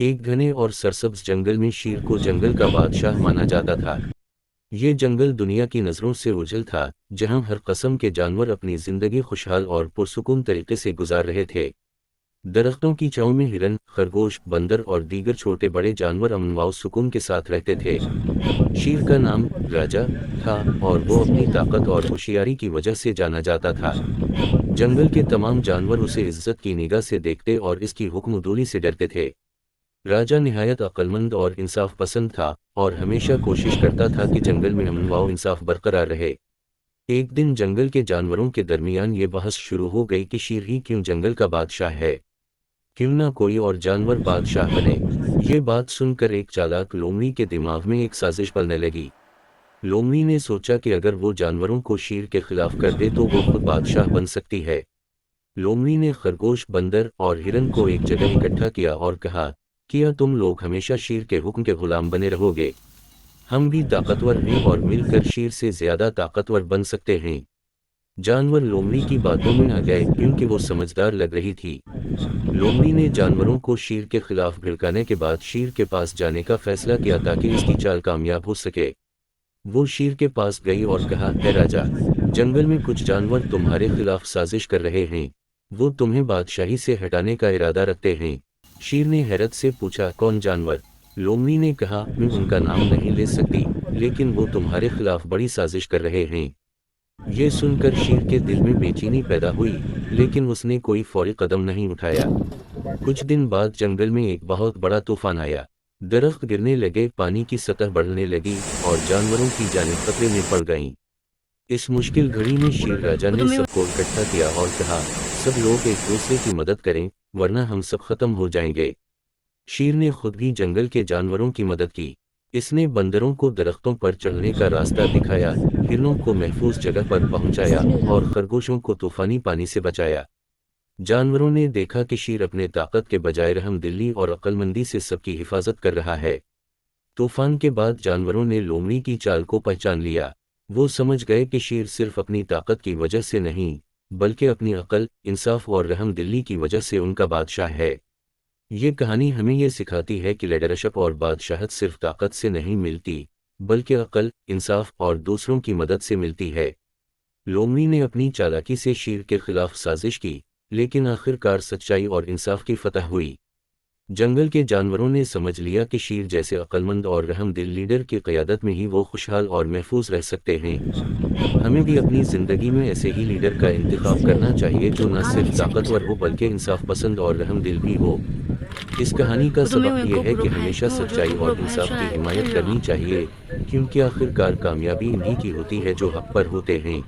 ایک گھنے اور سرسبز جنگل میں شیر کو جنگل کا بادشاہ مانا جاتا تھا۔ یہ جنگل دنیا کی نظروں سے اوجھل تھا، جہاں ہر قسم کے جانور اپنی زندگی خوشحال اور پرسکون طریقے سے گزار رہے تھے۔ درختوں کی چھاؤں میں ہرن، خرگوش، بندر اور دیگر چھوٹے بڑے جانور امن و سکون کے ساتھ رہتے تھے۔ شیر کا نام راجا تھا اور وہ اپنی طاقت اور ہوشیاری کی وجہ سے جانا جاتا تھا۔ جنگل کے تمام جانور اسے عزت کی نگاہ سے دیکھتے اور اس کی حکم دولی سے ڈرتے تھے۔ راجا نہایت عقلمند اور انصاف پسند تھا اور ہمیشہ کوشش کرتا تھا کہ جنگل میں امن و انصاف برقرار رہے۔ ایک دن جنگل کے جانوروں کے درمیان یہ بحث شروع ہو گئی کہ شیر ہی کیوں جنگل کا بادشاہ ہے، کیوں نہ کوئی اور جانور بادشاہ بنے۔ یہ بات سن کر ایک چالاک لومڑی کے دماغ میں ایک سازش پلنے لگی۔ لومڑی نے سوچا کہ اگر وہ جانوروں کو شیر کے خلاف کر دے تو وہ خود بادشاہ بن سکتی ہے۔ لومڑی نے خرگوش، بندر اور ہرن کو ایک جگہ اکٹھا کیا اور کہا، کیا تم لوگ ہمیشہ شیر کے حکم کے غلام بنے رہو گے؟ ہم بھی طاقتور ہیں اور مل کر شیر سے زیادہ طاقتور بن سکتے ہیں۔ جانور لومڑی کی باتوں میں آ گئے کیونکہ وہ سمجھدار لگ رہی تھی۔ لومڑی نے جانوروں کو شیر کے خلاف بھڑکانے کے بعد شیر کے پاس جانے کا فیصلہ کیا تاکہ اس کی چال کامیاب ہو سکے۔ وہ شیر کے پاس گئی اور کہا، اے راجا، جنگل میں کچھ جانور تمہارے خلاف سازش کر رہے ہیں، وہ تمہیں بادشاہی سے ہٹانے کا ارادہ رکھتے ہیں۔ شیر نے حیرت سے پوچھا، کون جانور؟ لومڑی نے کہا، میں ان کا نام نہیں لے سکتی، لیکن وہ تمہارے خلاف بڑی سازش کر رہے ہیں۔ یہ سن کر شیر کے دل میں بے چینی پیدا ہوئی، لیکن اس نے کوئی فوری قدم نہیں اٹھایا۔ کچھ دن بعد جنگل میں ایک بہت بڑا طوفان آیا۔ درخت گرنے لگے، پانی کی سطح بڑھنے لگی اور جانوروں کی جانیں خطرے میں پڑ گئیں۔ اس مشکل گھڑی میں شیر راجا نے سب کو اکٹھا کیا اور کہا، سب لوگ ایک دوسرے کی مدد کریں ورنہ ہم سب ختم ہو جائیں گے۔ شیر نے خود بھی جنگل کے جانوروں کی مدد کی۔ اس نے بندروں کو درختوں پر چڑھنے کا راستہ دکھایا، ہرنوں کو محفوظ جگہ پر پہنچایا اور خرگوشوں کو طوفانی پانی سے بچایا۔ جانوروں نے دیکھا کہ شیر اپنے طاقت کے بجائے رحم دلی اور عقلمندی سے سب کی حفاظت کر رہا ہے۔ طوفان کے بعد جانوروں نے لومڑی کی چال کو پہچان لیا۔ وہ سمجھ گئے کہ شیر صرف اپنی طاقت کی وجہ سے نہیں، بلکہ اپنی عقل، انصاف اور رحم دلی کی وجہ سے ان کا بادشاہ ہے۔ یہ کہانی ہمیں یہ سکھاتی ہے کہ لیڈرشپ اور بادشاہت صرف طاقت سے نہیں ملتی، بلکہ عقل، انصاف اور دوسروں کی مدد سے ملتی ہے۔ لومڑی نے اپنی چالاکی سے شیر کے خلاف سازش کی، لیکن آخرکار سچائی اور انصاف کی فتح ہوئی۔ جنگل کے جانوروں نے سمجھ لیا کہ شیر جیسے عقلمند اور رحم دل لیڈر کی قیادت میں ہی وہ خوشحال اور محفوظ رہ سکتے ہیں۔ ہمیں بھی اپنی زندگی میں ایسے ہی لیڈر کا انتخاب کرنا چاہیے جو نہ صرف طاقتور ہو بلکہ انصاف پسند اور رحم دل بھی ہو۔ اس کہانی کا سبق یہ ہے کہ ہمیشہ سچائی اور انصاف کی حمایت کرنی چاہیے، کیونکہ آخرکار کامیابی انہی کی ہوتی ہے جو حق پر ہوتے ہیں۔